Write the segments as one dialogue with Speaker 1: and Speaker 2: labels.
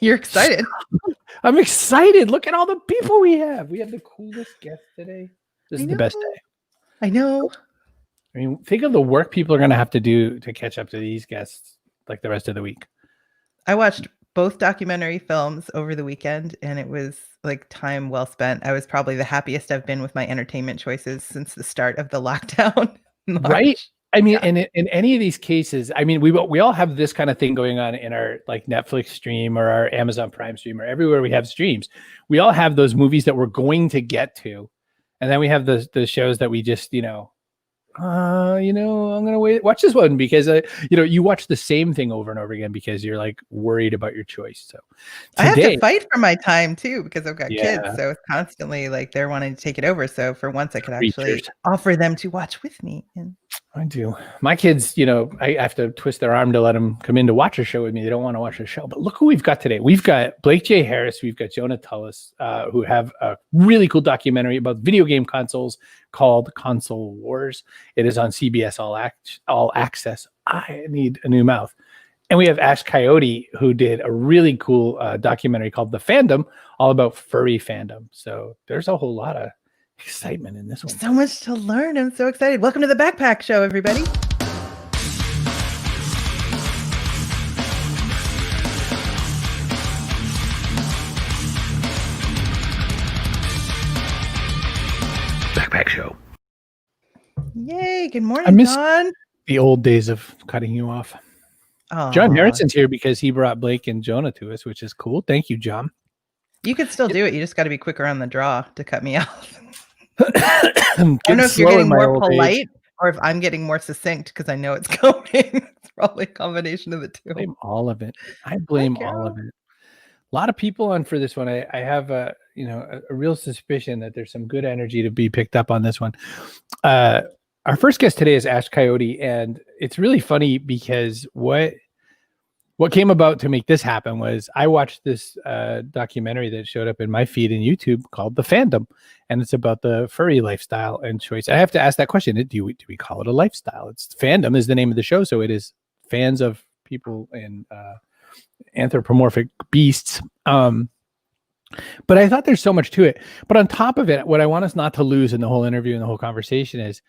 Speaker 1: You're excited.
Speaker 2: I'm excited. Look at all the people we have. We have the coolest guest today. This is the best day.
Speaker 1: I know.
Speaker 2: I mean, think of the work people are going to have to do to catch up to these guests like the rest of the week.
Speaker 1: I watched both documentary films over the weekend, and it was like time well spent. I was probably the happiest I've been with my entertainment choices since the start of the lockdown.
Speaker 2: Right? I mean, and in any of these cases, I mean, we all have this kind of thing going on in our like Netflix stream or our Amazon Prime stream or everywhere we have streams. We all have those movies that we're going to get to, and then we have the shows that we just I'm gonna watch this one because you watch the same thing over and over again because you're like worried about your choice. So
Speaker 1: I have to fight for my time too because I've got kids, so it's constantly like they're wanting to take it over. So for once, I could actually offer them to watch with me. And
Speaker 2: I do. My kids, I have to twist their arm to let them come in to watch a show with me. They don't want to watch a show. But look who we've got today. We've got Blake J. Harris. We've got Jonah Tulis, who have a really cool documentary about video game consoles called Console Wars. It is on CBS All Access. I need a new mouth. And we have Ash Coyote, who did a really cool documentary called The Fandom, all about furry fandom. So there's a whole lot of excitement in this one.
Speaker 1: So much to learn. I'm so excited. Welcome to the Backpack Show, everybody.
Speaker 2: Backpack Show.
Speaker 1: Yay. Good morning,
Speaker 2: I miss
Speaker 1: John.
Speaker 2: The old days of cutting you off.
Speaker 1: Aww.
Speaker 2: John Harrison's here because he brought Blake and Jonah to us, which is cool. Thank you, John.
Speaker 1: You could still do it. You just got to be quicker on the draw to cut me off. I don't know if you're getting more polite or if I'm getting more succinct because I know it's coming. It's probably a combination of the two.
Speaker 2: I blame all of it. I blame all of it. A lot of people on for this one. I have a real suspicion that there's some good energy to be picked up on this one. Our first guest today is Ash Coyote, and it's really funny because what came about to make this happen was I watched this documentary that showed up in my feed in YouTube called The Fandom, and it's about the furry lifestyle and choice. I have to ask that question. Do we call it a lifestyle? It's Fandom is the name of the show, so it is fans of people and anthropomorphic beasts. But I thought there's so much to it. But on top of it, what I want us not to lose in the whole interview and the whole conversation is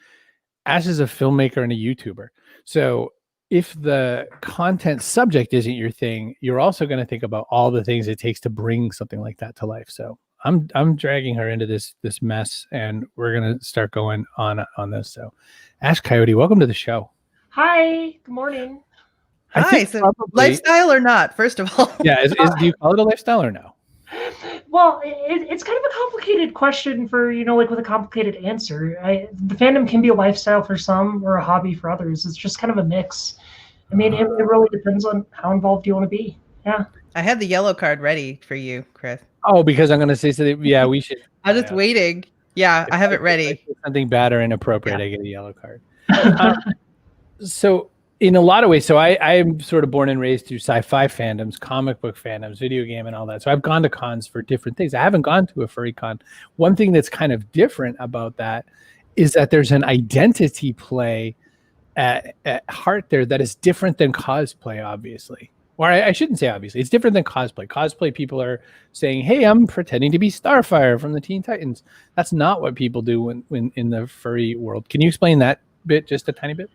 Speaker 2: Ash is a filmmaker and a YouTuber. So if the content subject isn't your thing, you're also going to think about all the things it takes to bring something like that to life. So I'm dragging her into this mess, and we're going to start going on this. So Ash Coyote, welcome to the show.
Speaker 3: Hi, good morning.
Speaker 1: Hi, so lifestyle or not, first of all?
Speaker 2: Yeah, do you call it a lifestyle or no?
Speaker 3: Well, it's kind of a complicated question for, with a complicated answer. The fandom can be a lifestyle for some or a hobby for others. It's just kind of a mix. I mean, it really depends on how involved you want to be. Yeah.
Speaker 1: I had the yellow card ready for you, Chris.
Speaker 2: Oh, because I'm going to say something. Yeah, we should.
Speaker 1: I'm just waiting. Yeah, I have it ready.
Speaker 2: Something bad or inappropriate, I get a yellow card. So in a lot of ways, so I'm sort of born and raised through sci-fi fandoms, comic book fandoms, video game and all that. So I've gone to cons for different things. I haven't gone to a furry con. One thing that's kind of different about that is that there's an identity play at heart there that is different than cosplay, obviously. Or I shouldn't say obviously. It's different than cosplay. Cosplay people are saying, hey, I'm pretending to be Starfire from the Teen Titans. That's not what people do when in the furry world. Can you explain that bit just a tiny bit?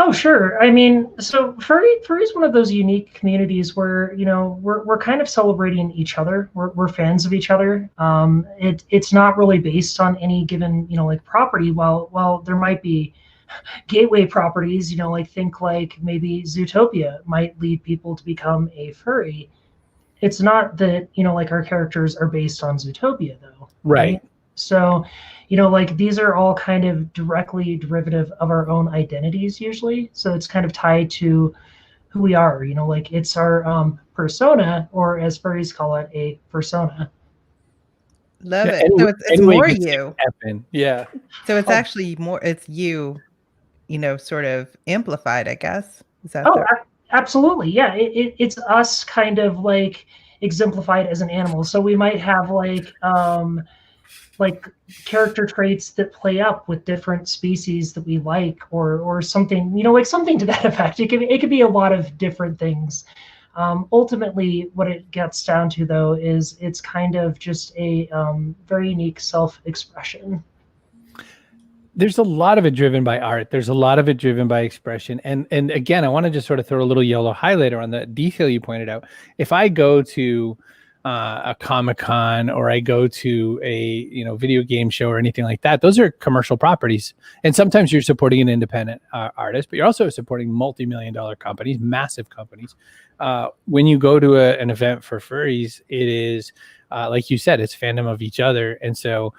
Speaker 3: Oh, sure. I mean, so furry is one of those unique communities where, we're kind of celebrating each other. We're fans of each other. It's not really based on any given, property. While there might be gateway properties, think like maybe Zootopia might lead people to become a furry. It's not that, our characters are based on Zootopia though.
Speaker 2: Right.
Speaker 3: So, these are all kind of directly derivative of our own identities usually. So it's kind of tied to who we are, it's our persona, or as furries call it, a persona.
Speaker 1: Love it. So it's more you.
Speaker 2: Yeah.
Speaker 1: So it's actually more, it's you, sort of amplified, I guess. Is that
Speaker 3: absolutely. Yeah. It's us kind of like exemplified as an animal. So we might have like character traits that play up with different species that we like, or something, like something to that effect. It could be a lot of different things. Ultimately, what it gets down to, though, is it's kind of just a very unique self-expression.
Speaker 2: There's a lot of it driven by art. There's a lot of it driven by expression. And again, I want to just sort of throw a little yellow highlighter on the detail you pointed out. If I go to a Comic-Con or I go to a video game show or anything like that, those are commercial properties. And sometimes you're supporting an independent artist, but you're also supporting multi-million-dollar companies, massive companies. When you go to an event for furries, it is like you said, it's fandom of each other. And so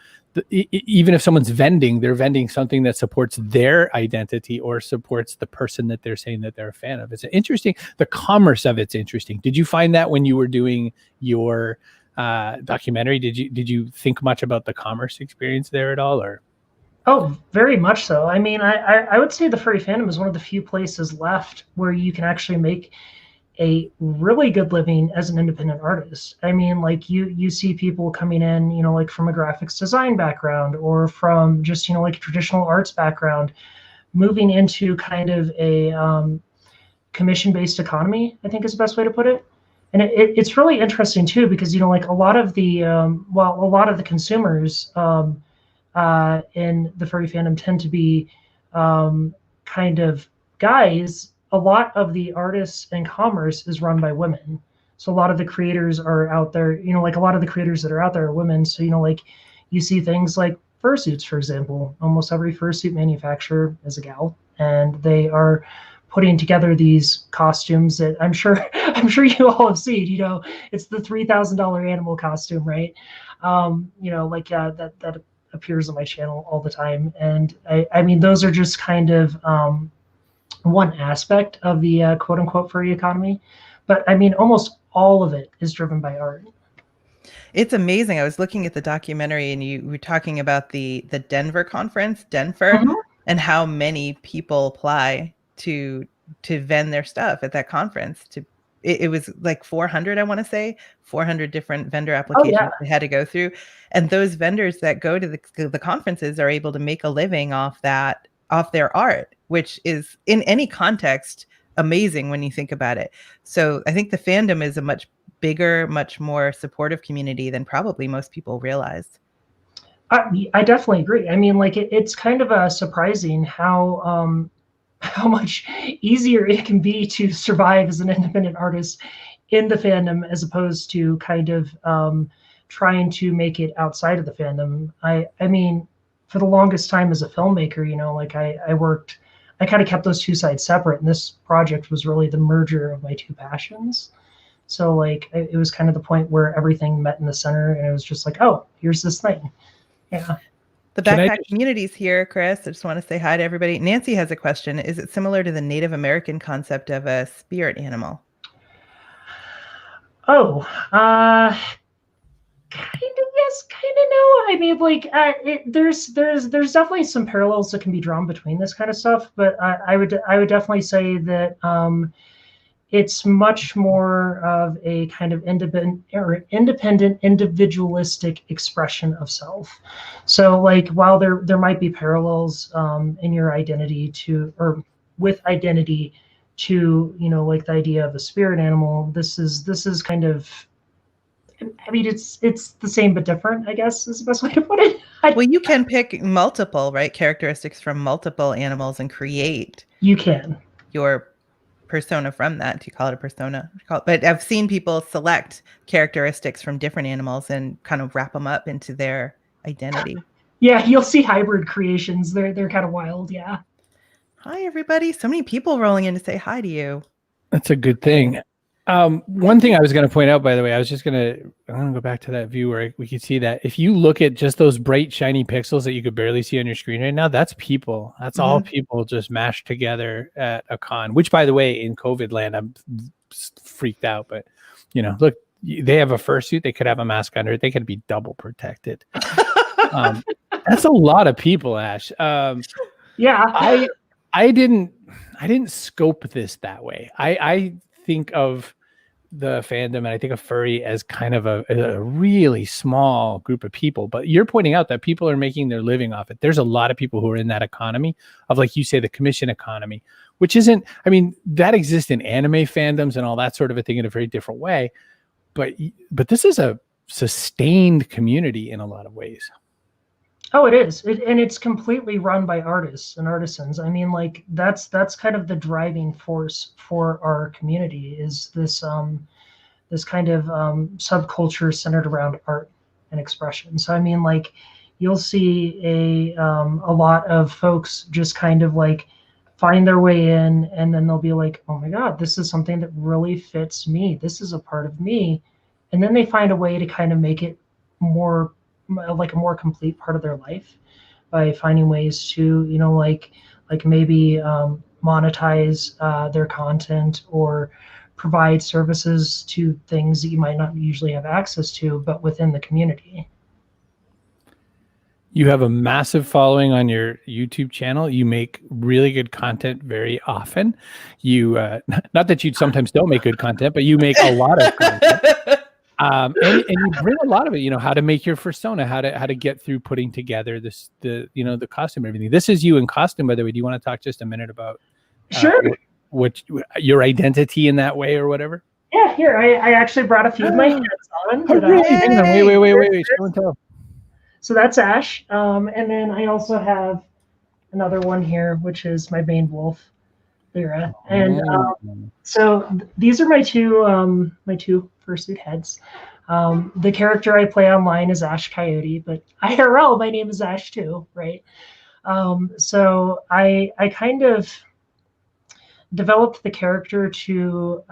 Speaker 2: even if someone's vending, they're vending something that supports their identity or supports the person that they're saying that they're a fan of. It's interesting. The commerce of it's interesting. Did you find that when you were doing your documentary? Did you think much about the commerce experience there at all, or?
Speaker 3: Oh, very much so. I mean, I would say the furry fandom is one of the few places left where you can actually make a really good living as an independent artist. I mean, like you see people coming in, like from a graphics design background or from just, like a traditional arts background, moving into kind of a commission-based economy, I think is the best way to put it. And it's really interesting too, because, like a lot of the, consumers in the furry fandom tend to be kind of guys. A lot of the artists and commerce is run by women. So a lot of the creators are out there, like a lot of the creators that are out there are women. So, like you see things like fursuits, for example. Almost every fursuit manufacturer is a gal, and they are putting together these costumes that I'm sure you all have seen. It's the $3,000 animal costume, right? That appears on my channel all the time. And I mean, those are just kind of one aspect of the quote unquote furry economy. But I mean, almost all of it is driven by art.
Speaker 1: It's amazing. I was looking at the documentary and you were talking about the Denver conference, Denver, and how many people apply to vend their stuff at that conference. It was like 400, I want to say, 400 different vendor applications they had to go through. And those vendors that go to the conferences are able to make a living off their art, which is in any context amazing when you think about it. So I think the fandom is a much bigger, much more supportive community than probably most people realize.
Speaker 3: I definitely agree. I mean, like it's kind of surprising how much easier it can be to survive as an independent artist in the fandom as opposed to kind of trying to make it outside of the fandom. I mean, for the longest time as a filmmaker, like I kind of kept those two sides separate. And this project was really the merger of my two passions. So like, it was kind of the point where everything met in the center and it was just like, oh, here's this thing. Yeah.
Speaker 1: The backpack community's here, Chris. I just want to say hi to everybody. Nancy has a question. Is it similar to the Native American concept of a spirit animal?
Speaker 3: Oh, kind of yes, kind of no. I mean, like there's definitely some parallels that can be drawn between this kind of stuff, but I would definitely say that it's much more of a kind of independent, individualistic expression of self. So, like, while there might be parallels in your identity with identity to, like the idea of a spirit animal, this is kind of, I mean, it's the same but different, I guess, is the best way to put it.
Speaker 1: Well, you can pick multiple, right, characteristics from multiple animals and create.
Speaker 3: You can.
Speaker 1: Your persona from that. Do you call it a persona? But I've seen people select characteristics from different animals and kind of wrap them up into their identity.
Speaker 3: Yeah, you'll see hybrid creations. They're kind of wild, yeah.
Speaker 1: Hi, everybody. So many people rolling in to say hi to you.
Speaker 2: That's a good thing. One thing I was going to point out, by the way, I'm going to go back to that view where we could see that if you look at just those bright, shiny pixels that you could barely see on your screen right now, that's people. That's all people just mashed together at a con, which, by the way, in COVID land, I'm freaked out. But, look, they have a fursuit. They could have a mask under it. They could be double protected. That's a lot of people, Ash.
Speaker 3: Yeah.
Speaker 2: I didn't scope this that way. I think of the fandom and I think of furry as kind of a really small group of people, but you're pointing out that people are making their living off it. There's a lot of people who are in that economy of, like you say, the commission economy, which isn't, I mean, that exists in anime fandoms and all that sort of a thing in a very different way, but this is a sustained community in a lot of ways.
Speaker 3: Oh, it is. And it's completely run by artists and artisans. I mean, like that's kind of the driving force for our community, is this this kind of subculture centered around art and expression. So I mean, like you'll see a lot of folks just kind of like find their way in, and then they'll be like, oh my God, this is something that really fits me. This is a part of me. And then they find a way to kind of make it more like a more complete part of their life by finding ways to, you know, like maybe monetize their content or provide services to things that you might not usually have access to, but within the community.
Speaker 2: You have a massive following on your YouTube channel. You make really good content very often. You, not that you sometimes don't make good content, but you make a lot of content. And you bring a lot of it, you know, how to make your persona, how to get through putting together the costume and everything. This is you in costume, by the way. Do you want to talk just a minute about
Speaker 3: Sure.
Speaker 2: What your identity in that way or whatever?
Speaker 3: Yeah, here, I actually brought a few of my heads on.
Speaker 2: Hang on, wait. Show and tell.
Speaker 3: So that's Ash. And then I also have another one here, which is my main wolf, Lyra. And so these are my two fursuit heads. The character I play online is Ash Coyote, but IRL, my name is Ash too, right? So I kind of developed the character to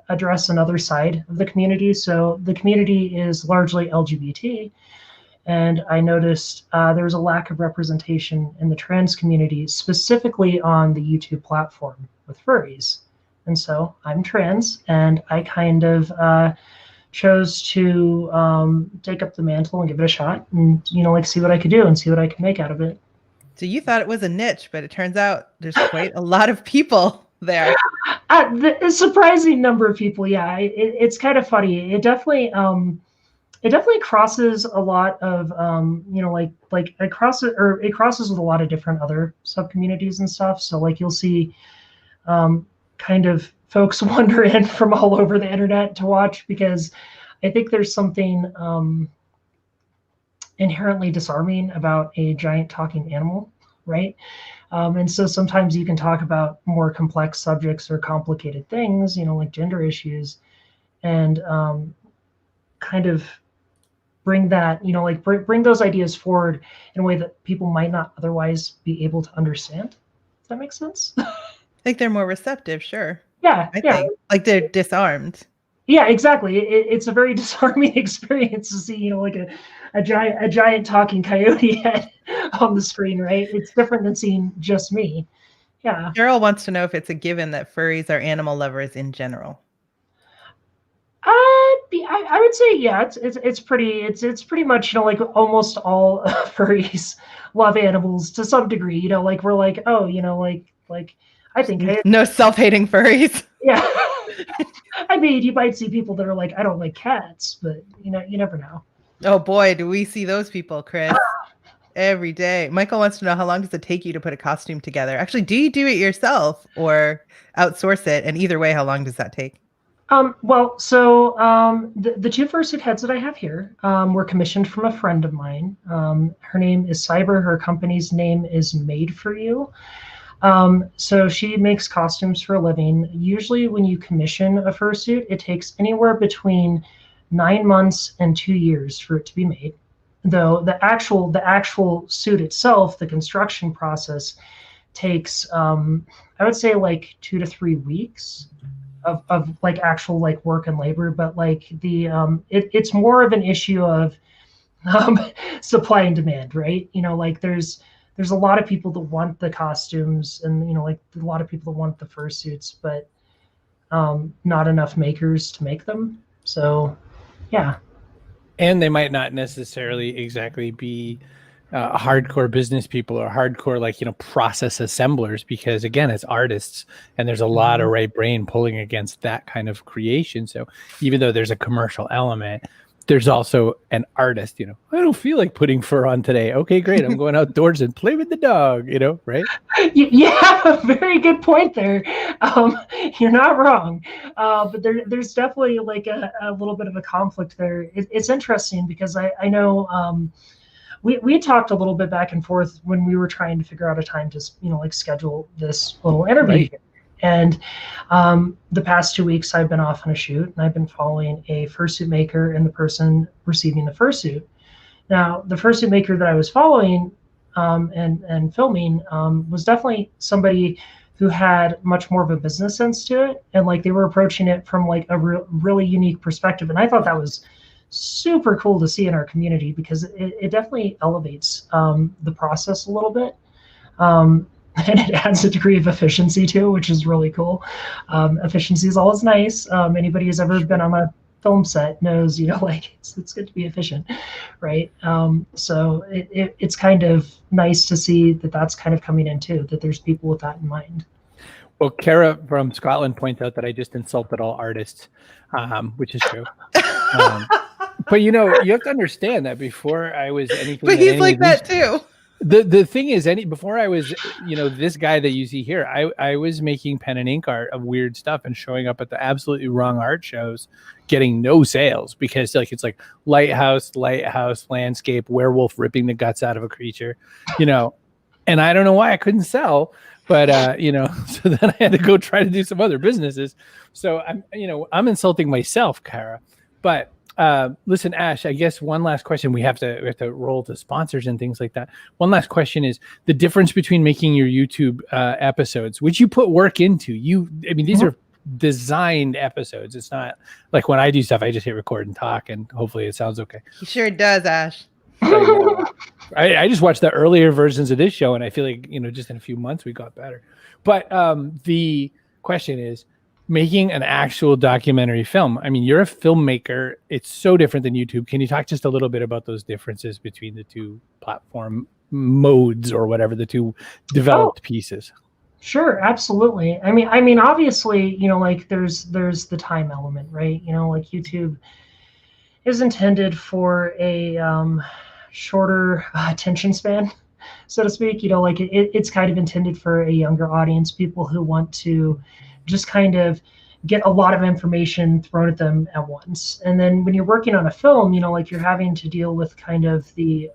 Speaker 3: address another side of the community. So the community is largely LGBT, and I noticed there was a lack of representation in the trans community, specifically on the YouTube platform with furries. And so I'm trans, and I kind of chose to take up the mantle and give it a shot, and like see what I could do and see what I could make out of it.
Speaker 1: So you thought it was a niche, but it turns out there's quite a lot of people there.
Speaker 3: A surprising number of people, yeah. It's kind of funny. It definitely crosses a lot of it crosses with a lot of different other sub communities and stuff. So like you'll see kind of folks wander in from all over the internet to watch, because I think there's something inherently disarming about a giant talking animal, right? And so sometimes you can talk about more complex subjects or complicated things, like gender issues, and kind of bring that, bring those ideas forward in a way that people might not otherwise be able to understand. Does that make sense?
Speaker 1: I think they're more receptive, sure.
Speaker 3: Yeah,
Speaker 1: I think. Like they're disarmed.
Speaker 3: Yeah, exactly. It's a very disarming experience to see, like a giant talking coyote head on the screen, right? It's different than seeing just me. Yeah.
Speaker 1: Cheryl wants to know if it's a given that furries are animal lovers in general.
Speaker 3: I would say yeah. It's pretty much like almost all furries love animals to some degree. Like we're like, oh, like I think
Speaker 1: no self-hating furries.
Speaker 3: Yeah. I mean, you might see people that are like, I don't like cats, but you never know.
Speaker 1: Oh boy, do we see those people, Chris. Every day. Michael wants to know, how long does it take you to put a costume together? Actually, do you do it yourself or outsource it? And either way, how long does that take?
Speaker 3: Well, so the two fursuit heads that I have here were commissioned from a friend of mine. Her name is Cyber. Her company's name is Made For You. So she makes costumes for a living. Usually when you commission a fursuit, it takes anywhere between 9 months and 2 years for it to be made. Though the actual suit itself, the construction process takes, I would say like 2 to 3 weeks of like actual like work and labor. But like it's more of an issue of supply and demand, right? Like there's a lot of people that want the costumes, and like a lot of people that want the fursuits, but not enough makers to make them. So yeah.
Speaker 2: And they might not necessarily exactly be hardcore business people or hardcore, like, process assemblers, because again, it's artists and there's a lot of right brain pulling against that kind of creation. So even though there's a commercial element, there's also an artist, I don't feel like putting fur on today. Okay, great. I'm going outdoors and play with the dog, right?
Speaker 3: Yeah, very good point there. You're not wrong. But there's definitely like a little bit of a conflict there. It's interesting because I know we talked a little bit back and forth when we were trying to figure out a time to, like schedule this little interview. Right. And the past 2 weeks I've been off on a shoot, and I've been following a fursuit maker and the person receiving the fursuit. Now, the fursuit maker that I was following and filming was definitely somebody who had much more of a business sense to it, and like they were approaching it from like a really unique perspective. And I thought that was super cool to see in our community, because it definitely elevates the process a little bit. And it adds a degree of efficiency too, which is really cool. Efficiency is always nice. Anybody who's ever been on a film set knows, like it's good to be efficient, right? So it's kind of nice to see that that's kind of coming in too, that there's people with that in mind.
Speaker 2: Well, Kara from Scotland points out that I just insulted all artists, which is true. But you have to understand that before I was anything.
Speaker 1: But he's like that too.
Speaker 2: The thing is, before I was, this guy that you see here, I was making pen and ink art of weird stuff and showing up at the absolutely wrong art shows, getting no sales, because it's like lighthouse, landscape, werewolf ripping the guts out of a creature, and I don't know why I couldn't sell, but so then I had to go try to do some other businesses. So I'm insulting myself, Kara, but. Listen, Ash, I guess one last question. We have to roll to sponsors and things like that. One last question is the difference between making your YouTube episodes, which you put work into. These are designed episodes. It's not like when I do stuff, I just hit record and talk, and hopefully it sounds okay.
Speaker 1: He sure does, Ash.
Speaker 2: I just watched the earlier versions of this show, and I feel like, just in a few months we got better. But the question is, making an actual documentary film. You're a filmmaker. It's so different than YouTube. Can you talk just a little bit about those differences between the two platform modes, or whatever, the two developed pieces?
Speaker 3: Sure, absolutely. Obviously, like there's the time element, right? Like YouTube is intended for a shorter attention span, so to speak. Like it's kind of intended for a younger audience, people who want to just kind of get a lot of information thrown at them at once. And then when you're working on a film, like you're having to deal with kind of the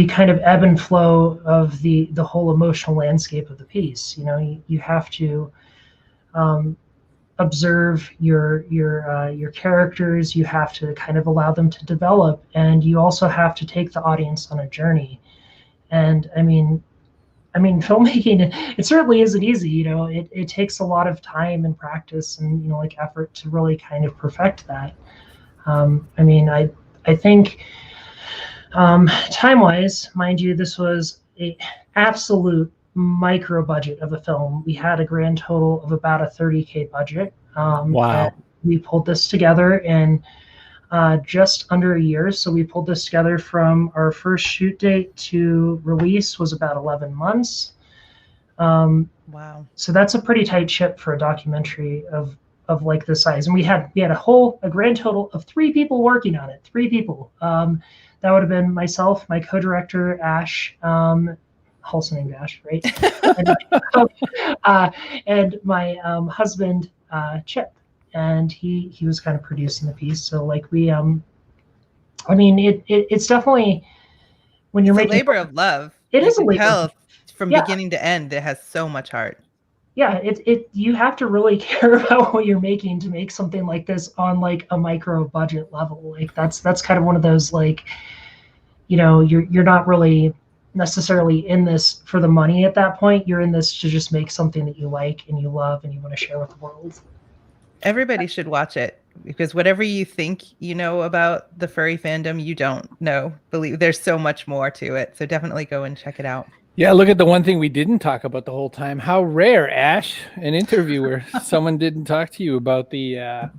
Speaker 3: kind of ebb and flow of the whole emotional landscape of the piece. You have to observe your characters. You have to kind of allow them to develop, and you also have to take the audience on a journey. And filmmaking, it certainly isn't easy. It takes a lot of time and practice and, like effort to really kind of perfect that. I think time-wise, mind you, this was a absolute micro budget of a film. We had a grand total of about a $30,000 budget.
Speaker 2: Wow.
Speaker 3: We pulled this together in just under a year. So we pulled this together from our first shoot date to release was about 11 months.
Speaker 1: Wow. So
Speaker 3: that's a pretty tight ship for a documentary of like this size. And we had a grand total of 3 people working on it. 3 people. That would have been myself, my co-director, Ash, also named Ash, right? And my husband, Chip. And he was kind of producing the piece. So like we it's definitely, when you're making
Speaker 1: a labor of love.
Speaker 3: It is a labor
Speaker 1: from beginning to end. It has so much heart.
Speaker 3: Yeah, you have to really care about what you're making to make something like this on like a micro budget level. Like that's kind of one of those, like, you're not really necessarily in this for the money at that point. You're in this to just make something that you like and you love and you want to share with the world.
Speaker 1: Everybody should watch it, because whatever you think you know about the furry fandom, you don't know. Believe there's so much more to it. So definitely go and check it out.
Speaker 2: Yeah, look at the one thing we didn't talk about the whole time. How rare, Ash, an interview where someone didn't talk to you about the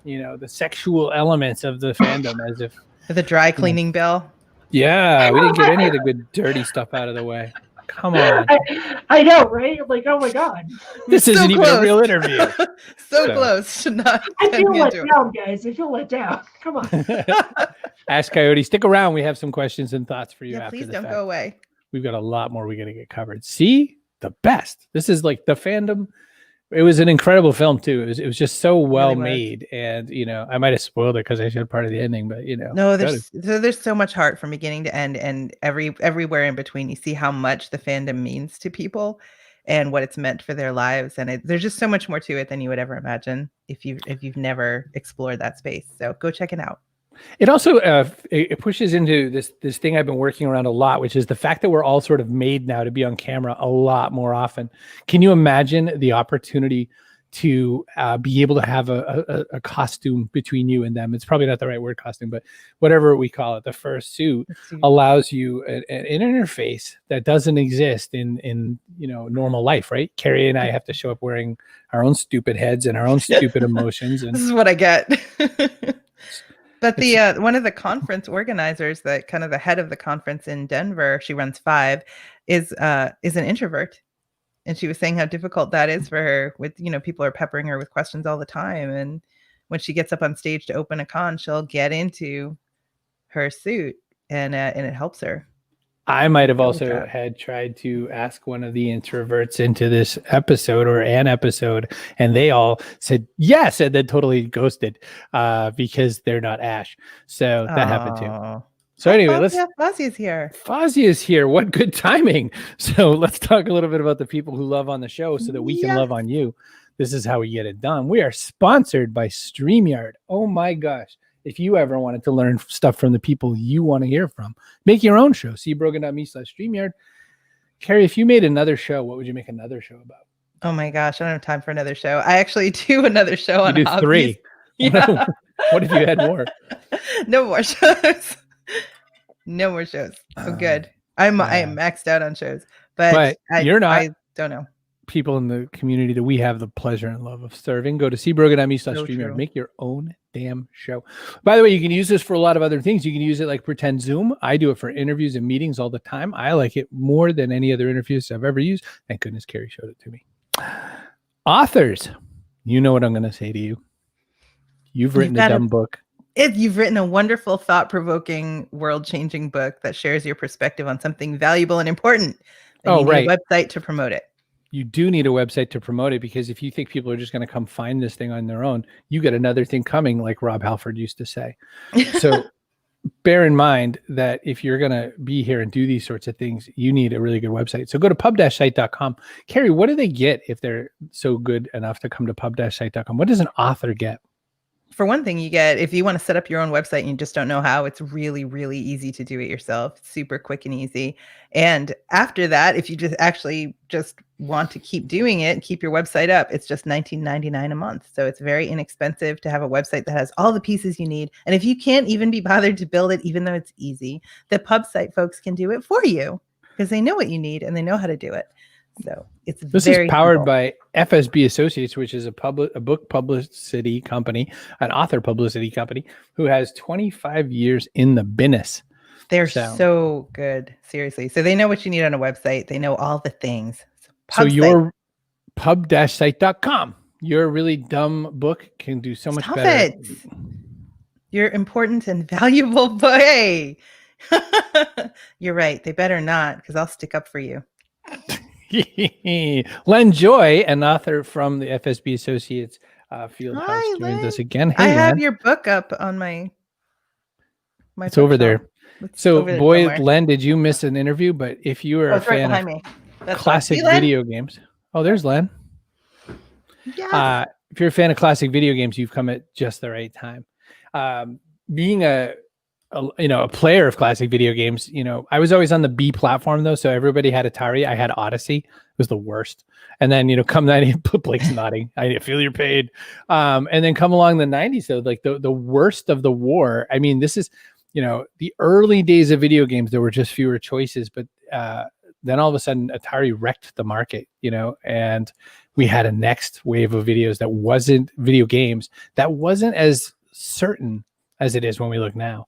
Speaker 2: the sexual elements of the fandom, as if
Speaker 1: the dry cleaning bill.
Speaker 2: Yeah, we didn't get any of the good dirty stuff out of the way. Come on.
Speaker 3: I know, right? Like, oh my God.
Speaker 2: This isn't even a real interview.
Speaker 1: so close to not.
Speaker 3: I feel let down, guys. I feel let down. Come on.
Speaker 2: Ask Coyote. Stick around. We have some questions and thoughts for you after
Speaker 1: please
Speaker 2: the
Speaker 1: don't
Speaker 2: fact.
Speaker 1: go away.
Speaker 2: We've got a lot more we got to get covered. See? The best. This is like the Fandom. It was an incredible film too. It was just so well made, and I might have spoiled it because I said part of the ending, but
Speaker 1: no, there's so much heart from beginning to end, and everywhere in between. You see how much the fandom means to people, and what it's meant for their lives, and there's just so much more to it than you would ever imagine if you've never explored that space. So go check it out.
Speaker 2: It also it pushes into this thing I've been working around a lot, which is the fact that we're all sort of made now to be on camera a lot more often. Can you imagine the opportunity to be able to have a costume between you and them? It's probably not the right word, costume, but whatever we call it, the fursuit allows you an interface that doesn't exist in normal life, right? Kerry and I have to show up wearing our own stupid heads and our own stupid emotions. And
Speaker 1: this is what I get. But the one of the conference organizers, that kind of the head of the conference in Denver, she runs 5, is an introvert, and she was saying how difficult that is for her. With people are peppering her with questions all the time, and when she gets up on stage to open a con, she'll get into her suit, and it helps her.
Speaker 2: I might have also had tried to ask one of the introverts into this episode or an episode, and they all said yes, and then totally ghosted because they're not Ash. So that happened too. So anyway,
Speaker 1: Fozzie is here.
Speaker 2: Fozzie is here. What good timing. So let's talk a little bit about the people who love on the show so that we can love on you. This is how we get it done. We are sponsored by StreamYard. Oh my gosh. If you ever wanted to learn stuff from the people you want to hear from, make your own show. See brogan.me/StreamYard. Kerry, if you made another show, what would you make another show about?
Speaker 1: Oh my gosh, I don't have time for another show. I actually do another show on hobbies.
Speaker 2: 3. Yeah. What if you had more?
Speaker 1: No more shows. No more shows. I'm good. I am maxed out on shows. But
Speaker 2: you're not.
Speaker 1: I don't know.
Speaker 2: People in the community that we have the pleasure and love of serving. Go to cbrogan.me/StreamYard. Make your own damn show. By the way, you can use this for a lot of other things. You can use it like pretend Zoom. I do it for interviews and meetings all the time. I like it more than any other interviews I've ever used. Thank goodness Kerry showed it to me. Authors, you know what I'm going to say to you. You've written a dumb book.
Speaker 1: You've written a wonderful, thought-provoking, world-changing book that shares your perspective on something valuable and important. And you need a website to promote it.
Speaker 2: You do need a website to promote it, because if you think people are just going to come find this thing on their own, you get another thing coming, like Rob Halford used to say. So bear in mind that if you're going to be here and do these sorts of things, you need a really good website. So go to pub-site.com. Kerry, what do they get if they're so good enough to come to pub-site.com? What does an author get?
Speaker 1: For one thing, you get, if you want to set up your own website and you just don't know how, it's really, really easy to do it yourself. It's super quick and easy. And after that, if you just want to keep doing it, keep your website up, it's just $19.99 a month. So it's very inexpensive to have a website that has all the pieces you need. And if you can't even be bothered to build it, even though it's easy, the pub site folks can do it for you, because they know what you need and they know how to do it. So this is
Speaker 2: powered by FSB Associates, which is a book publicity company, an author publicity company, who has 25 years in the business.
Speaker 1: They're so good, seriously. So they know what you need on a website. They know all the things.
Speaker 2: So your pub-site.com, your really dumb book can do so much better.
Speaker 1: You're important and valuable, but hey, you're right. They better not, because I'll stick up for you.
Speaker 2: Len Joy, an author from the FSB Associates Fieldhouse, joins us again. Hey,
Speaker 1: I have your book up on my
Speaker 2: it's over there. Len, did you miss an interview? But if you are a fan of classic video games, there's Len. Yeah. If you're a fan of classic video games, you've come at just the right time. Being a player of classic video games, I was always on the B platform though. So everybody had Atari. I had Odyssey. It was the worst. And then, come 90, Blake's nodding. I feel your pain. And then come along the 90s though, like the worst of the war. I mean, this is, the early days of video games, there were just fewer choices, but then all of a sudden Atari wrecked the market, and we had a next wave of video games that wasn't as certain as it is when we look now.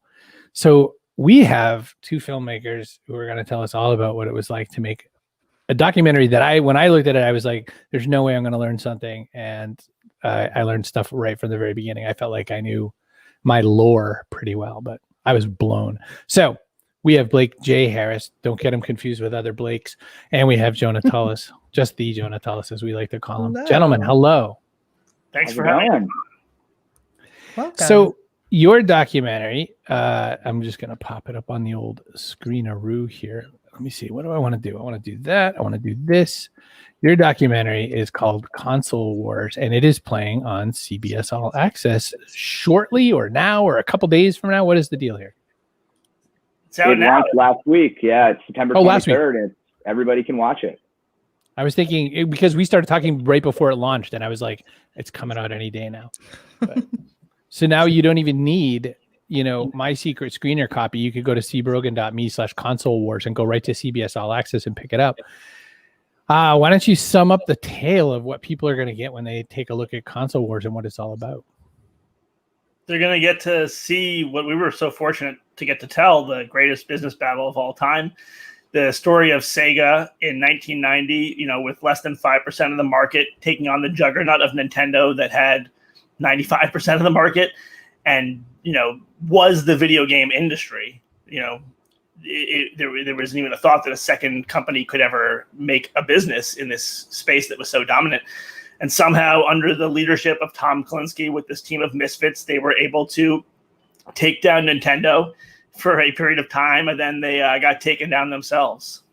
Speaker 2: So we have two filmmakers who are going to tell us all about what it was like to make a documentary that when I looked at it, I was like, there's no way I'm going to learn something. And I learned stuff right from the very beginning. I felt like I knew my lore pretty well, but I was blown. So we have Blake J. Harris. Don't get him confused with other Blakes. And we have Jonah Tulis, just the Jonah Tulis, as we like to call him.
Speaker 1: Hello.
Speaker 2: Gentlemen, hello.
Speaker 4: Thanks for having me.
Speaker 1: Welcome.
Speaker 2: So your documentary, I'm just going to pop it up on the old screenaroo here. Let me see. What do I want to do? I want to do that. I want to do this. Your documentary is called Console Wars, and it is playing on CBS All Access shortly, or now, or a couple days from now. What is the deal here?
Speaker 4: It's out now.
Speaker 5: Launched last week. Yeah, it's September 23rd. And everybody can watch it.
Speaker 2: I was thinking, because we started talking right before it launched, and I was like, it's coming out any day now. But, so now you don't even need, my secret screener copy. You could go to cbrogan.me/console wars and go right to CBS All Access and pick it up. Why don't you sum up the tale of what people are going to get when they take a look at Console Wars and what it's all about?
Speaker 4: They're going to get to see what we were so fortunate to get to tell, the greatest business battle of all time. The story of Sega in 1990, with less than 5% of the market, taking on the juggernaut of Nintendo that had 95% of the market and, was the video game industry. There wasn't even a thought that a second company could ever make a business in this space that was so dominant. And somehow, under the leadership of Tom Kalinske with this team of misfits, they were able to take down Nintendo for a period of time, and then they got taken down themselves.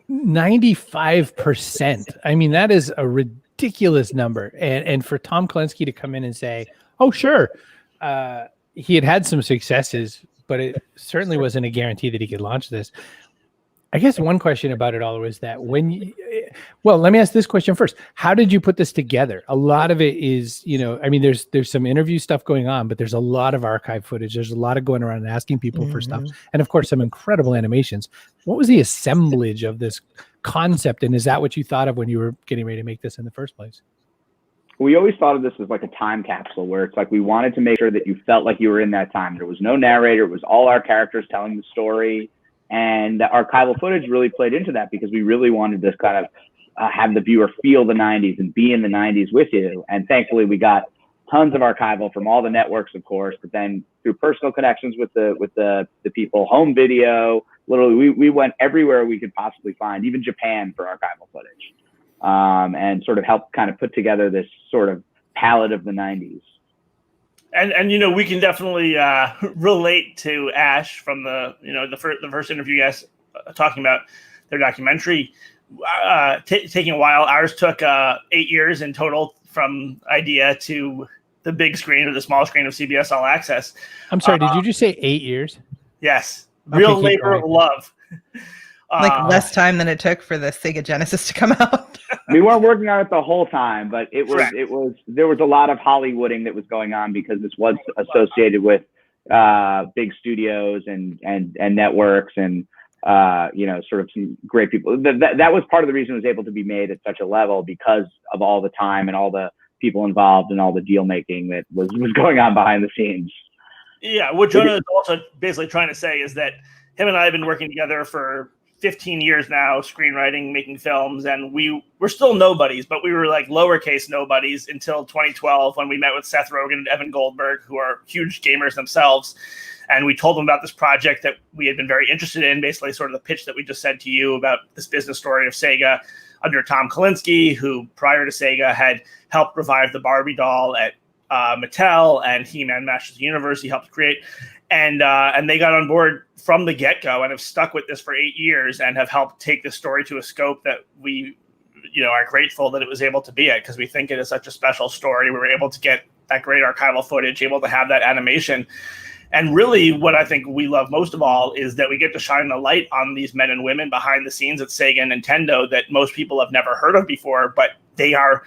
Speaker 2: 95%. I mean, that is a ridiculous number. And for Tom Kalinske to come in and say, oh, sure, he had some successes, but it certainly wasn't a guarantee that he could launch this. I guess one question about it all was that let me ask this question first. How did you put this together? A lot of it is, there's some interview stuff going on, but there's a lot of archive footage. There's a lot of going around and asking people for stuff. And of course, some incredible animations. What was the assemblage of this concept? And is that what you thought of when you were getting ready to make this in the first place?
Speaker 5: We always thought of this as like a time capsule where it's like we wanted to make sure that you felt like you were in that time. There was no narrator. It was all our characters telling the story. And the archival footage really played into that because we really wanted to kind of have the viewer feel the 90s and be in the 90s with you. And thankfully, we got tons of archival from all the networks, of course, but then through personal connections with the people, home video, literally, we went everywhere we could possibly find, even Japan for archival footage. And sort of help kind of put together this sort of palette of the 90s.
Speaker 4: And we can definitely relate to Ash from the first interview you guys talking about their documentary taking a while. Ours took 8 years in total from idea to the big screen or the small screen of CBS All Access.
Speaker 2: I'm sorry, did you just say 8 years?
Speaker 4: Yes, real labor of love.
Speaker 1: Like less time than it took for the Sega Genesis to come out.
Speaker 5: We weren't working on it the whole time, but there was a lot of Hollywooding that was going on because this was associated with big studios and networks and sort of some great people. That was part of the reason it was able to be made at such a level because of all the time and all the people involved and all the deal making that was going on behind the scenes.
Speaker 4: Yeah, what Jonah is also basically trying to say is that him and I have been working together for 15 years now, screenwriting, making films, and we're still nobodies, but we were like lowercase nobodies until 2012 when we met with Seth Rogen and Evan Goldberg, who are huge gamers themselves. And we told them about this project that we had been very interested in, basically sort of the pitch that we just said to you about this business story of Sega under Tom Kalinske, who prior to Sega had helped revive the Barbie doll at Mattel and He-Man Masters of the Universe he helped create. And they got on board from the get-go and have stuck with this for 8 years and have helped take this story to a scope that we, are grateful that it was able to be at because we think it is such a special story. We were able to get that great archival footage, able to have that animation. And really what I think we love most of all is that we get to shine a light on these men and women behind the scenes at Sega and Nintendo that most people have never heard of before, but they are...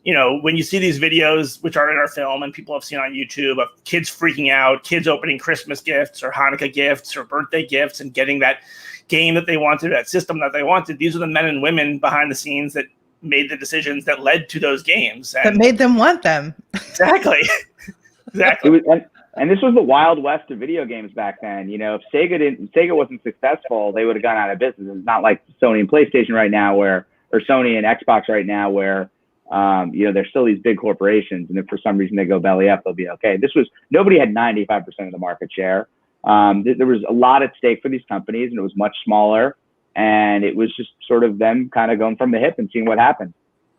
Speaker 4: when you see these videos, which are in our film and people have seen on YouTube of kids freaking out, kids opening Christmas gifts or Hanukkah gifts or birthday gifts and getting that game that they wanted, that system that they wanted, these are the men and women behind the scenes that made the decisions that led to those games.
Speaker 1: That made them want them.
Speaker 4: Exactly. Exactly.
Speaker 5: And this was the wild west of video games back then. You know, if Sega wasn't successful, they would have gone out of business. It's not like Sony and PlayStation right now, or Sony and Xbox right now, where you know, they're still these big corporations, and if for some reason they go belly up, they'll be okay. Nobody had 95% of the market share. There was a lot at stake for these companies, and it was much smaller, and it was just sort of them kind of going from the hip and seeing what happened.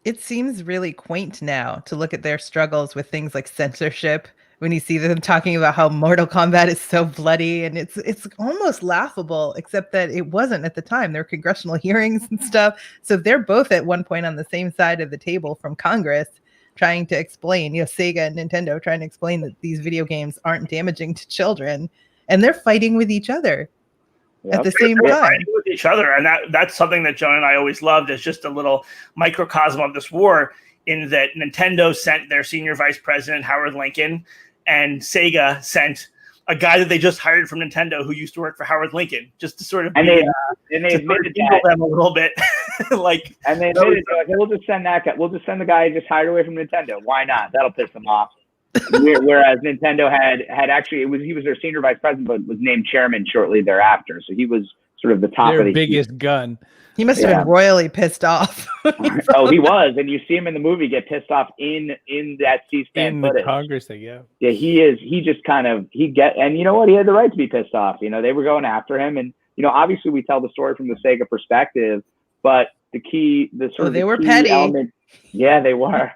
Speaker 1: It seems really quaint now to look at their struggles with things like censorship. When you see them talking about how Mortal Kombat is so bloody, and it's almost laughable, except that it wasn't at the time. There were congressional hearings and stuff. So they're both at one point on the same side of the table from Congress trying to explain, you know, Sega and Nintendo trying to explain that these video games aren't damaging to children, and they're fighting with each other at the same time.
Speaker 4: With each other, and that's something that Jonah and I always loved, as just a little microcosm of this war, in that Nintendo sent their senior vice president, Howard Lincoln, and Sega sent a guy that they just hired from Nintendo who used to work for Howard Lincoln, just to sort of
Speaker 5: and they admitted
Speaker 4: them a little bit. Like,
Speaker 5: and they admitted, like, hey, we'll just send that guy. We'll just send the guy just hired away from Nintendo. Why not? That'll piss them off. Whereas Nintendo had actually, he was their senior vice president, but was named chairman shortly thereafter. So he was sort of the top of the
Speaker 2: biggest gun.
Speaker 1: He must have been royally pissed off.
Speaker 5: Oh, he was, and you see him in the movie get pissed off in that C-SPAN footage.
Speaker 2: The Congress thing, yeah.
Speaker 5: Yeah, he is. He just kind of and you know what? He had the right to be pissed off. You know, they were going after him, and you know, obviously we tell the story from the Sega perspective, but they
Speaker 1: were petty.
Speaker 5: Element, yeah, they were.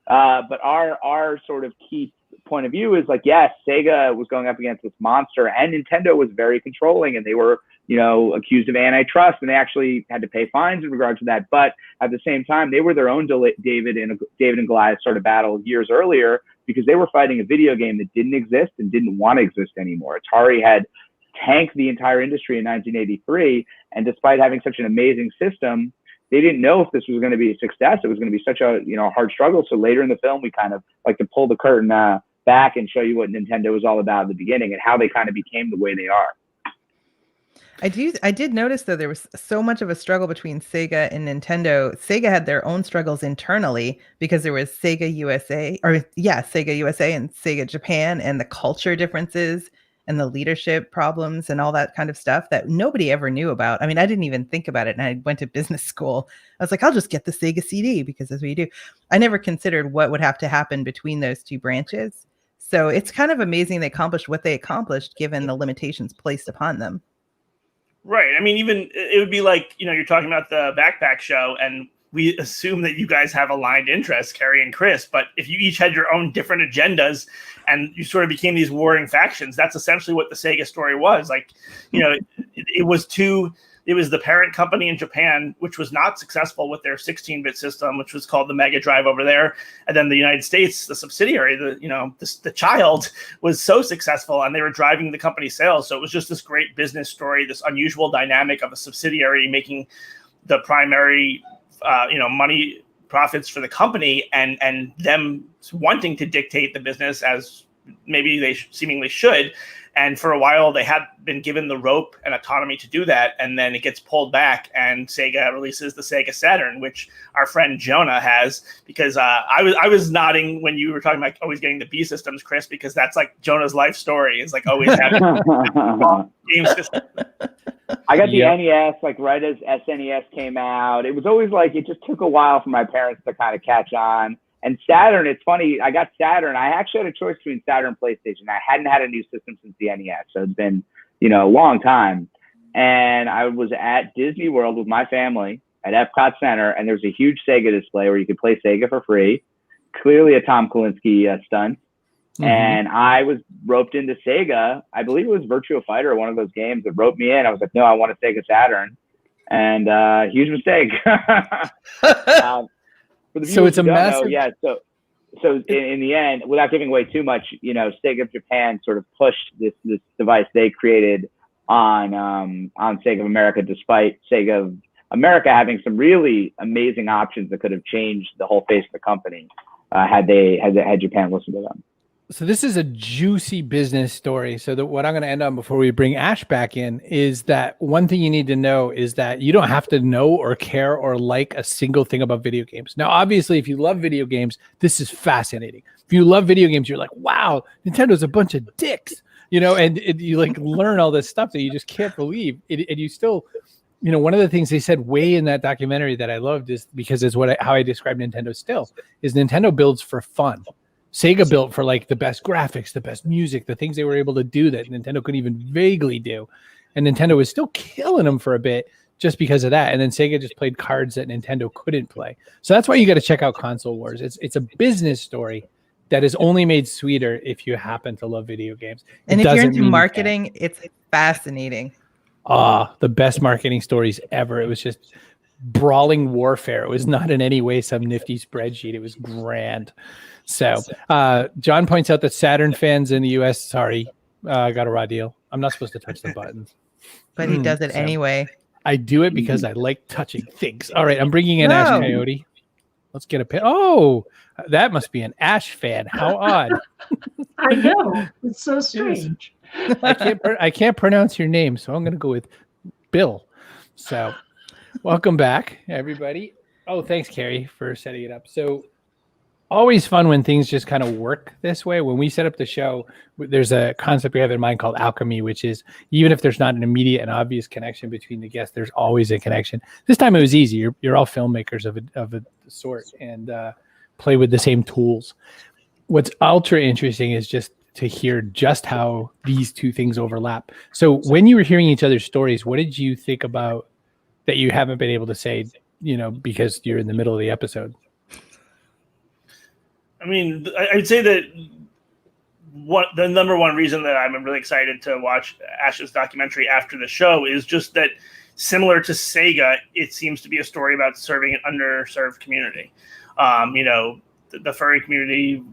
Speaker 5: But our sort of key point of view is like, yes, Sega was going up against this monster, and Nintendo was very controlling, and they were, you know, accused of antitrust, and they actually had to pay fines in regard to that. But at the same time, they were their own David and Goliath sort of battle years earlier, because they were fighting a video game that didn't exist and didn't want to exist anymore. Atari had tanked the entire industry in 1983, and despite having such an amazing system, they didn't know if this was going to be a success. It was going to be such a, you know, hard struggle. So later in the film, we kind of like to pull the curtain back and show you what Nintendo was all about at the beginning and how they kind of became the way they are.
Speaker 1: I did notice, though, there was so much of a struggle between Sega and Nintendo. Sega had their own struggles internally because there was Sega USA and Sega Japan, and the culture differences and the leadership problems and all that kind of stuff that nobody ever knew about. I mean, I didn't even think about it. And I went to business school. I was like, I'll just get the Sega CD because that's what you do. I never considered what would have to happen between those two branches. So it's kind of amazing they accomplished what they accomplished given the limitations placed upon them.
Speaker 4: Right. I mean, even it would be like, you know, you're talking about the backpack show, and we assume that you guys have aligned interests, Kerry and Chris, but if you each had your own different agendas and you sort of became these warring factions, that's essentially what the Sega story was. Like, you know, it was the parent company in Japan, which was not successful with their 16-bit system, which was called the Mega Drive over there. And then the United States, the subsidiary, the child was so successful, and they were driving the company's sales. So it was just this great business story, this unusual dynamic of a subsidiary making the primary, money profits for the company, and them wanting to dictate the business as maybe they seemingly should. And for a while, they had been given the rope and autonomy to do that. And then it gets pulled back, and Sega releases the Sega Saturn, which our friend Jonah has, because I was nodding when you were talking about always getting the B systems, Chris, because that's like Jonah's life story, is like always having game systems.
Speaker 5: I got the NES, like right as SNES came out. It was always like, it just took a while for my parents to kind of catch on. And Saturn, it's funny, I got Saturn. I actually had a choice between Saturn and PlayStation. I hadn't had a new system since the NES, so it's been, a long time. And I was at Disney World with my family at Epcot Center, and there's a huge Sega display where you could play Sega for free. Clearly a Tom Kalinske stunt. Mm-hmm. And I was roped into Sega. I believe it was Virtua Fighter, one of those games that roped me in. I was like, no, I want a Sega Saturn. And huge mistake.
Speaker 2: So it's a massive.
Speaker 5: Yeah. So in the end, without giving away too much, Sega Japan sort of pushed this device they created on Sega of America, despite Sega of America having some really amazing options that could have changed the whole face of the company had Japan listened to them.
Speaker 2: So this is a juicy business story. So what I'm going to end on before we bring Ash back in is that one thing you need to know is that you don't have to know or care or like a single thing about video games. Now, obviously, if you love video games, this is fascinating. If you love video games, you're like, wow, Nintendo's a bunch of dicks, and you like learn all this stuff that you just can't believe. And you still, one of the things they said way in that documentary that I loved is because it's how I describe Nintendo still is Nintendo builds for fun. Sega built for like the best graphics, the best music, the things they were able to do that Nintendo couldn't even vaguely do. And Nintendo was still killing them for a bit just because of that. And then Sega just played cards that Nintendo couldn't play. So that's why you got to check out Console Wars. It's a business story that is only made sweeter if you happen to love video games.
Speaker 1: And if you're into marketing, it's fascinating.
Speaker 2: The best marketing stories ever. It was just brawling warfare. It was not in any way some nifty spreadsheet. It was grand. So John points out that Saturn fans in the US, got a raw deal. I'm not supposed to touch the buttons.
Speaker 1: But he does it anyway.
Speaker 2: I do it because I like touching things. All right, I'm bringing in Ash Coyote. Let's get a pin. Oh, that must be an Ash fan. How odd.
Speaker 3: I know. It's so strange.
Speaker 2: I can't pronounce your name, so I'm going to go with Bill. So welcome back, everybody. Oh, thanks, Kerry, for setting it up. So always fun when things just kind of work this way. When we set up the show, there's a concept we have in mind called alchemy, which is even if there's not an immediate and obvious connection between the guests, there's always a connection. This time it was easy. You're all filmmakers of a sort and play with the same tools. What's ultra interesting is just to hear just how these two things overlap. So when you were hearing each other's stories, what did you think about that you haven't been able to say, because you're in the middle of the episode?
Speaker 4: I mean, I'd say that the number one reason that I'm really excited to watch Ash's documentary after the show is just that, similar to Sega, it seems to be a story about serving an underserved community. The furry community,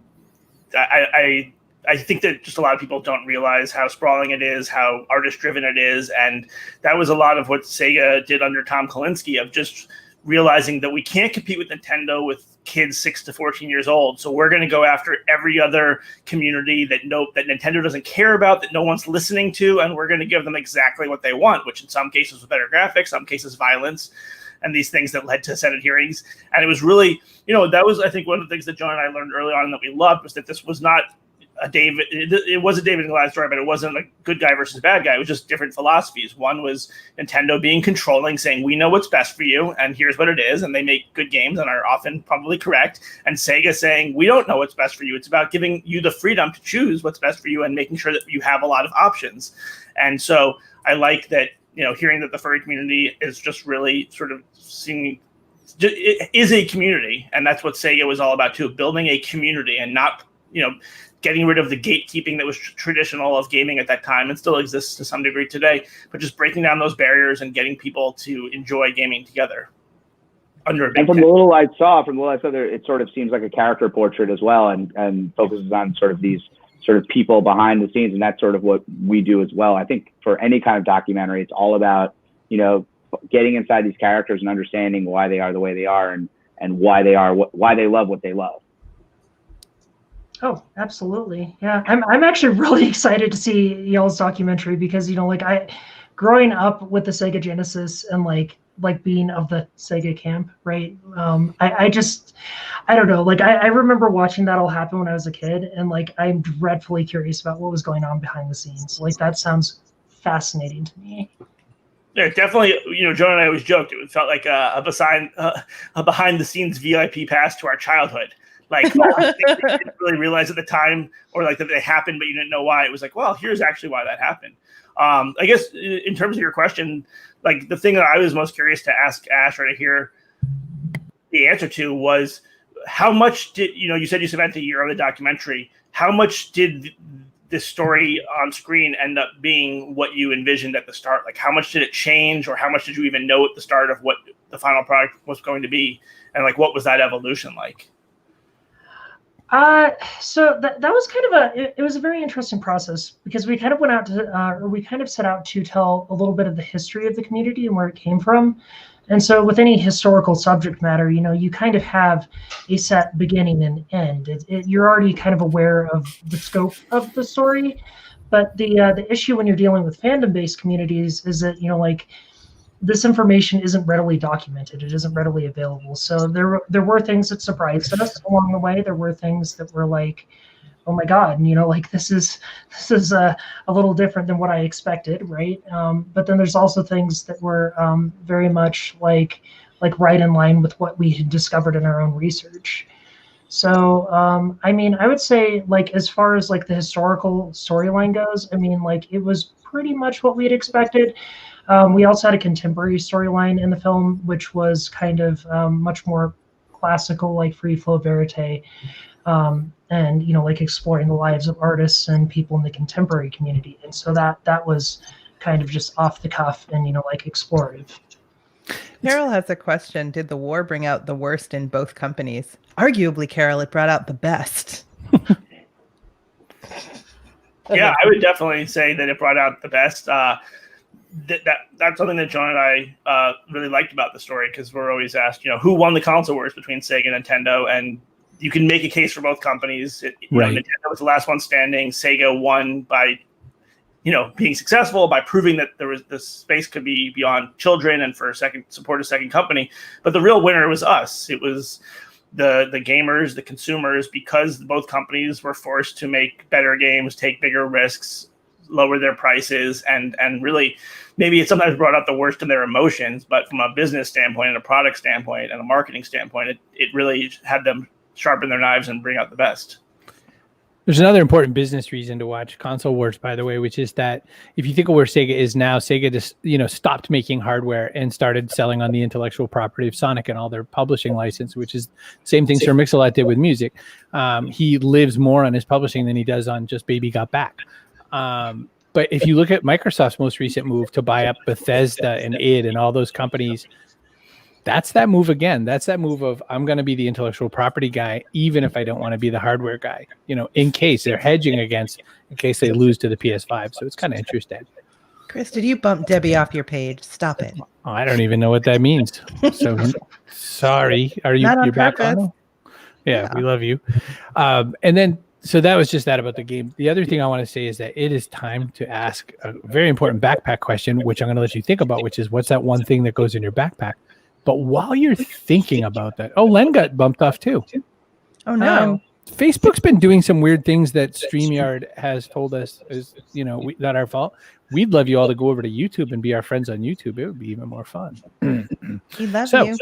Speaker 4: I think that just a lot of people don't realize how sprawling it is, how artist-driven it is, and that was a lot of what Sega did under Tom Kalinske, of just realizing that we can't compete with Nintendo with kids 6 to 14 years old. So we're going to go after every other community that Nintendo doesn't care about, that no one's listening to, and we're going to give them exactly what they want, which in some cases was better graphics, some cases violence, and these things that led to Senate hearings. And it was really, that was, I think, one of the things that John and I learned early on that we loved was that this was not it was a David and Goliath story, but it wasn't a good guy versus bad guy. It was just different philosophies. One was Nintendo being controlling, saying, we know what's best for you, and here's what it is, and they make good games and are often probably correct. And Sega saying, we don't know what's best for you. It's about giving you the freedom to choose what's best for you and making sure that you have a lot of options. And so I like that, hearing that the furry community is just really sort of seeing it is a community, and that's what Sega was all about too, building a community and not, getting rid of the gatekeeping that was traditional of gaming at that time and still exists to some degree today, but just breaking down those barriers and getting people to enjoy gaming together under a big
Speaker 5: And from the little I saw there, it sort of seems like a character portrait as well, and focuses on sort of these sort of people behind the scenes, and that's sort of what we do as well. I think for any kind of documentary, it's all about, getting inside these characters and understanding why they are the way they are and why they love what they love.
Speaker 3: Oh, absolutely. Yeah. I'm actually really excited to see y'all's documentary because, growing up with the Sega Genesis and like being of the Sega camp, right? I don't know. I remember watching that all happen when I was a kid, and I'm dreadfully curious about what was going on behind the scenes. That sounds fascinating to me.
Speaker 4: Yeah, definitely. Jonah and I always joked it felt like a behind the scenes VIP pass to our childhood. All the things that you didn't really realize at the time, or that they happened, but you didn't know why. It was well, here's actually why that happened. I guess in terms of your question, the thing that I was most curious to ask Ash or to hear the answer to was how much did, you said you spent a year on the documentary. How much did this story on screen end up being what you envisioned at the start? How much did it change, or how much did you even know at the start of what the final product was going to be? And what was that evolution like?
Speaker 3: So that was kind of it was a very interesting process because we kind of set out to tell a little bit of the history of the community and where it came from. And so with any historical subject matter, you kind of have a set beginning and end. You're already kind of aware of the scope of the story. But the issue when you're dealing with fandom-based communities is that, like, this information isn't readily documented. It isn't readily available. So there were things that surprised us along the way. There were things that were like, oh my God, like this is a little different than what I expected, right? But then there's also things that were very much like right in line with what we had discovered in our own research. So I would say, like, as far as like the historical storyline goes, like, it was pretty much what we had expected. We also had a contemporary storyline in the film, which was kind of much more classical, like free flow verite. And like exploring the lives of artists and people in the contemporary community. And so that was kind of just off the cuff and like explorative.
Speaker 1: Carol has a question. Did the war bring out the worst in both companies? Arguably, Carol, it brought out the best.
Speaker 4: Yeah, I would definitely say that it brought out the best. That's something that John and I really liked about the story, because we're always asked, who won the console wars between Sega and Nintendo, and you can make a case for both companies. Nintendo was the last one standing. Sega won by, being successful, by proving that the space could be beyond children and for support a second company. But the real winner was us. It was the gamers, the consumers, because both companies were forced to make better games, take bigger risks, lower their prices, and really, maybe it sometimes brought out the worst in their emotions. But from a business standpoint and a product standpoint and a marketing standpoint, it really had them sharpen their knives and bring out the best.
Speaker 2: There's another important business reason to watch Console Wars, by the way, which is that if you think of where Sega is now, Sega just stopped making hardware and started selling on the intellectual property of Sonic and all their publishing license, which is the same thing Sir Mix-a-Lot did with music. He lives more on his publishing than he does on just Baby Got Back. But if you look at Microsoft's most recent move to buy up Bethesda and id and all those companies, that's that move again. That's that move of, I'm going to be the intellectual property guy, even if I don't want to be the hardware guy, in case they're hedging against, in case they lose to the PS5. So it's kind of interesting.
Speaker 1: Chris, did you bump Debbie off your page? Stop it.
Speaker 2: Oh, I don't even know what that means. So sorry. Are you you're back on? Yeah, we love you. And then, so that was just that about the game. The other thing I want to say is that it is time to ask a very important backpack question, which I'm going to let you think about, which is, what's that one thing that goes in your backpack? But while you're thinking about that, Len got bumped off too.
Speaker 1: Oh no!
Speaker 2: Facebook's been doing some weird things that StreamYard has told us is, not our fault. We'd love you all to go over to YouTube and be our friends on YouTube. It would be even more fun.
Speaker 1: We love you.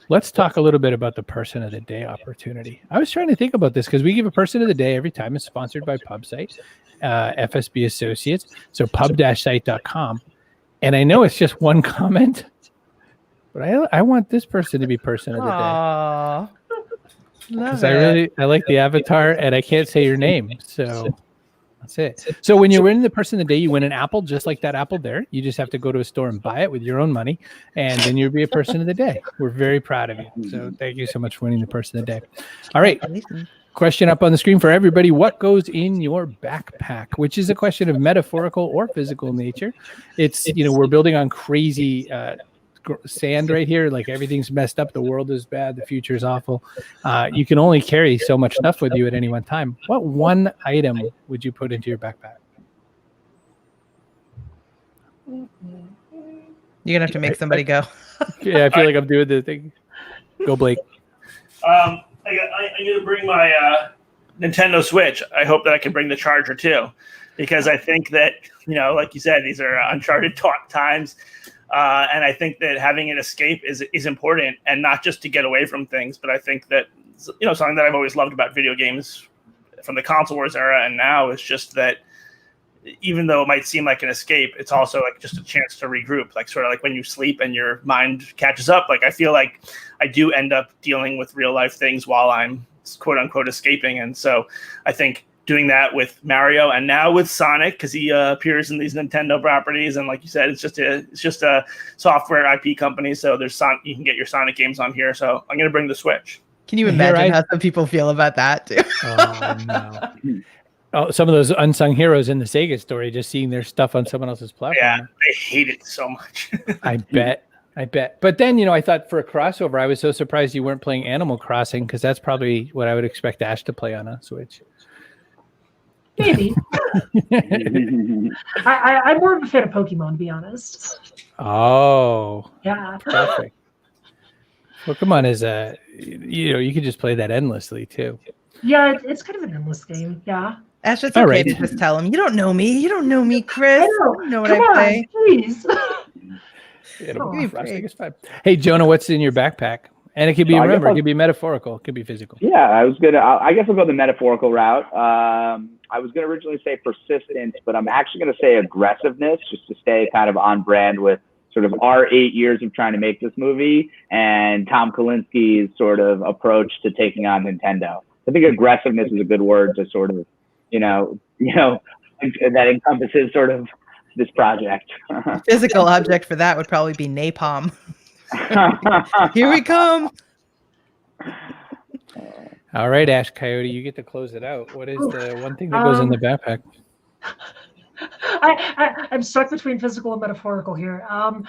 Speaker 2: Let's talk a little bit about the Person of the Day opportunity. I was trying to think about this because we give a Person of the Day every time. It's sponsored by PubSite, FSB Associates. So pub-site.com. And I know it's just one comment, but I want this person to be Person of the Day. Because I like the avatar and I can't say your name. So that's it. So when you're winning the Person of the Day, you win an apple just like that apple there. You just have to go to a store and buy it with your own money, and then you'll be a Person of the Day. We're very proud of you. So thank you so much for winning the Person of the Day. All right. Question up on the screen for everybody. What goes in your backpack? Which is a question of metaphorical or physical nature. It's, we're building on crazy sand right here. Like, everything's messed up. The world is bad. The future is awful. You can only carry so much stuff with you at any one time. What one item would you put into your backpack?
Speaker 1: You're gonna have to make somebody go.
Speaker 2: Yeah, I feel like I'm doing the thing. Go, Blake.
Speaker 4: I'm gonna bring my Nintendo Switch. I hope that I can bring the charger too, because I think that, like you said, these are uncharted times. And I think that having an escape is important, and not just to get away from things, but I think that, something that I've always loved about video games from the console wars era and now is just that even though it might seem like an escape, it's also like just a chance to regroup, like sort of like when you sleep and your mind catches up. Like, I feel like I do end up dealing with real life things while I'm quote unquote escaping. And so I think doing that with Mario and now with Sonic, because he appears in these Nintendo properties, and like you said, it's just a software IP company. So there's you can get your Sonic games on here. So I'm gonna bring the Switch.
Speaker 1: Can you imagine how some people feel about that too?
Speaker 2: Oh no! Oh, some of those unsung heroes in the Sega story, just seeing their stuff on someone else's platform.
Speaker 4: Yeah, they hate it so much.
Speaker 2: I bet. I bet. But then, I thought for a crossover, I was so surprised you weren't playing Animal Crossing, because that's probably what I would expect Ash to play on a Switch.
Speaker 3: Maybe. I'm more of a fan of Pokemon, to be honest.
Speaker 2: Oh.
Speaker 3: Yeah.
Speaker 2: Perfect. Pokemon is you could just play that endlessly too.
Speaker 3: Yeah, it's kind of an endless game. Yeah.
Speaker 1: Ash, it's okay to just tell him, you don't know me. You don't know me, Chris.
Speaker 3: I know.
Speaker 1: You don't know what
Speaker 3: Come
Speaker 1: I
Speaker 3: on,
Speaker 1: play.
Speaker 3: please.
Speaker 2: It'll be fine. Hey, Jonah, what's in your backpack? And it could be, it could be metaphorical. It could be physical.
Speaker 5: Yeah, I guess I'll go the metaphorical route. I was going to originally say persistence, but I'm actually going to say aggressiveness, just to stay kind of on brand with sort of our 8 years of trying to make this movie and Tom Kalinski's sort of approach to taking on Nintendo. I think aggressiveness is a good word to sort of, that encompasses sort of this project.
Speaker 1: Physical object for that would probably be napalm. Here we come.
Speaker 2: All right, Ash Coyote, you get to close it out. What is the one thing that goes in the backpack?
Speaker 3: I'm stuck between physical and metaphorical here. I'm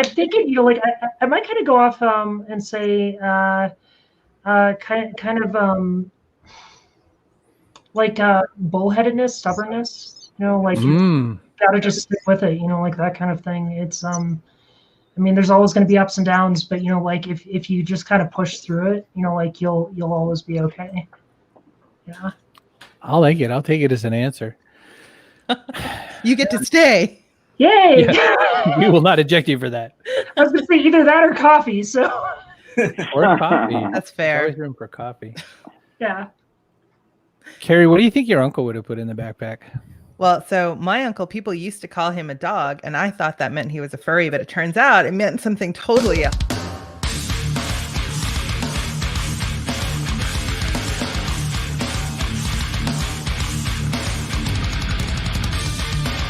Speaker 3: thinking, I might kind of go off and say bullheadedness, stubbornness. You gotta just stick with it. Like that kind of thing. It's there's always going to be ups and downs, but if you just kind of push through it, you'll always be okay. Yeah.
Speaker 2: I'll like it. I'll take it as an answer.
Speaker 1: You get to stay.
Speaker 3: Yay!
Speaker 2: Yeah. We will not eject you for that.
Speaker 3: I was going to say either that or coffee. So.
Speaker 2: Or coffee.
Speaker 1: That's fair.
Speaker 2: There's always room for coffee.
Speaker 3: Yeah.
Speaker 2: Kerry, what do you think your uncle would have put in the backpack?
Speaker 1: Well, so my uncle, people used to call him a dog, and I thought that meant he was a furry, but it turns out it meant something totally else.